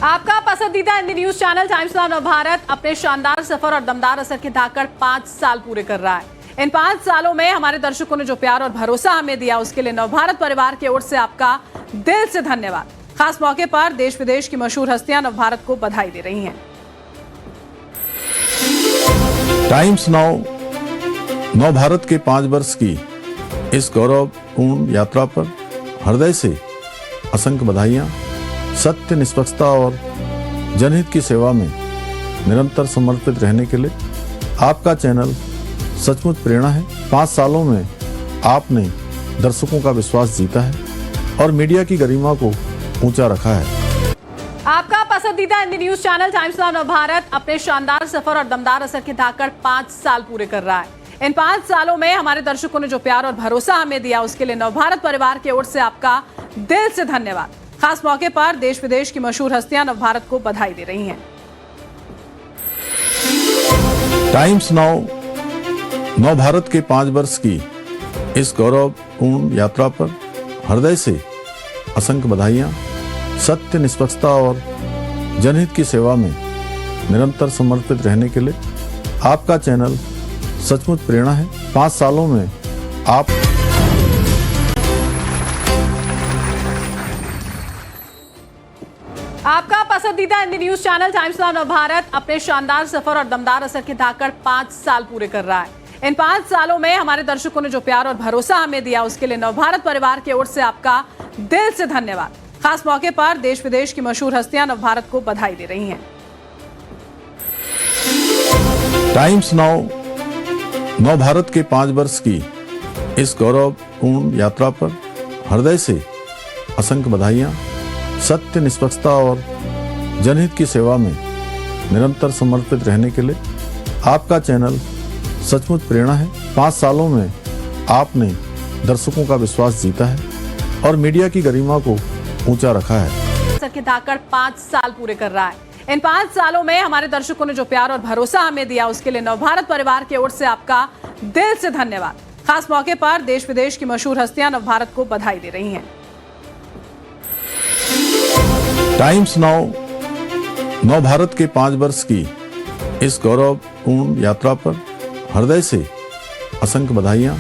आपका पसंदीदा Hindi news channel times now Navbharat अपने शानदार सफर और दमदार असर के धाकड़ 5 साल पूरे कर रहा है। इन 5 सालों में हमारे दर्शकों ने जो प्यार और भरोसा हमें दिया, उसके लिए नवभारत परिवार की ओर से आपका दिल से धन्यवाद। खास मौके पर देश विदेश की मशहूर हस्तियां नवभारत को बधाई दे रही हैं। टाइम्स नाउ नवभारत के 5 वर्ष की इस गौरवपूर्ण यात्रा पर हृदय से असंख्य बधाइयां। सत्य, निष्पक्षता और जनहित की सेवा में निरंतर समर्पित रहने के लिए आपका चैनल सचमुच प्रेरणा है। 5 सालों में आपने दर्शकों का विश्वास जीता है और मीडिया की गरिमा को ऊंचा रखा है। आपका पसंदीदा Hindi news channel times now Navbharat अपने शानदार सफर और दमदार असर के धाकड़ 5 साल पूरे कर रहा है। इन 5 सालों में हमारे दर्शकों ने जो प्यार और भरोसा हमें दिया, उसके लिए नवभारत परिवार की ओर से आपका दिल से धन्यवाद। खास मौके पर देश विदेश की मशहूर हस्तियां नवभारत को बधाई दे रही हैं। टाइम्स नाउ नवभारत के 5 वर्ष की इस गौरवपूर्ण यात्रा पर हृदय से असंख्य बधाइयां। सत्य, निष्पक्षता और जनहित की सेवा में निरंतर समर्पित रहने के लिए आपका चैनल सचमुच प्रेरणा है। 5 सालों में आप आपका पसंदीदा Hindi news channel times now Navbharat अपने शानदार सफर और दमदार असर के धाकड़ 5 साल पूरे कर रहा है। इन 5 सालों में हमारे दर्शकों ने जो प्यार और भरोसा हमें दिया, उसके लिए नवभारत परिवार की ओर से आपका दिल से धन्यवाद। खास मौके पर देश विदेश की मशहूर हस्तियां नवभारत को बधाई दे रही हैं। टाइम्स नाउ नवभारत के 5 वर्ष की इस गौरवपूर्ण यात्रा पर हृदय से असंख्य बधाइयां। सत्य, निष्पक्षता और जनहित की सेवा में निरंतर समर्पित रहने के लिए आपका चैनल सचमुच प्रेरणा है। 5 सालों में आपने दर्शकों का विश्वास जीता है और मीडिया की गरिमा को ऊंचा रखा है। असर के धाकड़ 5 साल पूरे कर रहा है। इन 5 सालों में हमारे दर्शकों ने जो प्यार और भरोसा हमें दिया, उसके लिए नवभारत परिवार की ओर से आपका दिल से धन्यवाद। खास मौके पर देश विदेश की मशहूर हस्तियां नवभारत को बधाई दे रही हैं। टाइम्स नाउ नवभारत के 5 वर्ष की इस गौरवपूर्ण यात्रा पर हृदय से असंख्य बधाइयां।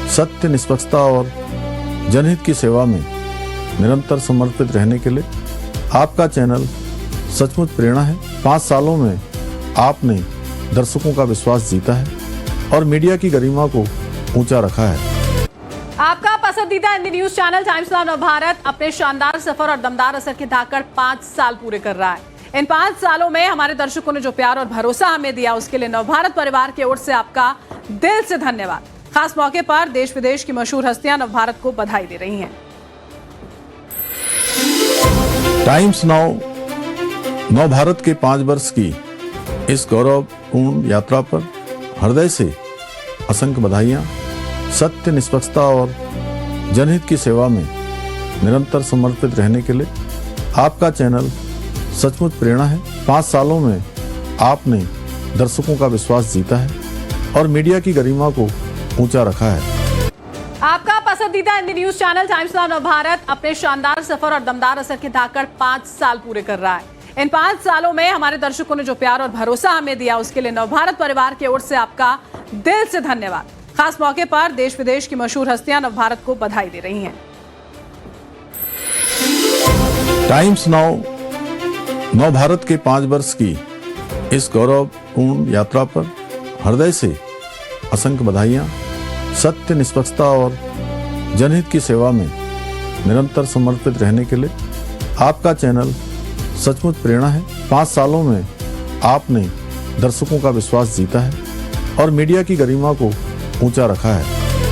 सत्य, निष्पक्षता और जनहित की सेवा में निरंतर समर्पित रहने के लिए आपका चैनल सचमुच प्रेरणा है। 5 सालों में आपने दर्शकों का विश्वास जीता है और मीडिया की गरिमा को ऊंचा रखा है। आपका पसंदीदा Hindi news channel times now Navbharat अपने शानदार सफर और दमदार असर के धाकड़ 5 साल पूरे कर रहा है। इन 5 सालों में हमारे दर्शकों ने जो प्यार और भरोसा हमें दिया, उसके लिए नवभारत परिवार की ओर से आपका दिल से धन्यवाद। खास मौके पर देश विदेश की मशहूर हस्तियां नवभारत को बधाई दे रही हैं। टाइम्स नाउ नवभारत के 5 वर्ष की इस गौरवपूर्ण यात्रा पर हृदय से असंख्य बधाइयां। सत्य, निष्पक्षता और जनहित की सेवा में निरंतर समर्पित रहने के लिए आपका चैनल सचमुच प्रेरणा है। 5 सालों में आपने दर्शकों का विश्वास जीता है और मीडिया की गरिमा को ऊंचा रखा है। आपका पसंदीदा Hindi news channel times now Navbharat अपने शानदार सफर और दमदार असर के धाकड़ 5 साल पूरे कर रहा है। इन 5 सालों में हमारे दर्शकों ने जो प्यार और भरोसा हमें दिया, उसके लिए नवभारत परिवार की ओर से आपका दिल से धन्यवाद। खास मौके पर देश विदेश की मशहूर हस्तियां नवभारत को बधाई दे रही हैं। टाइम्स नाउ नवभारत के 5 वर्ष की इस गौरवपूर्ण यात्रा पर हृदय से असंख्य बधाइयां। सत्य, निष्पक्षता और जनहित की सेवा में निरंतर समर्पित रहने के लिए आपका चैनल सचमुच प्रेरणा है। 5 सालों में आपने दर्शकों का विश्वास जीता है और मीडिया की गरिमा को ऊंचा रखा है।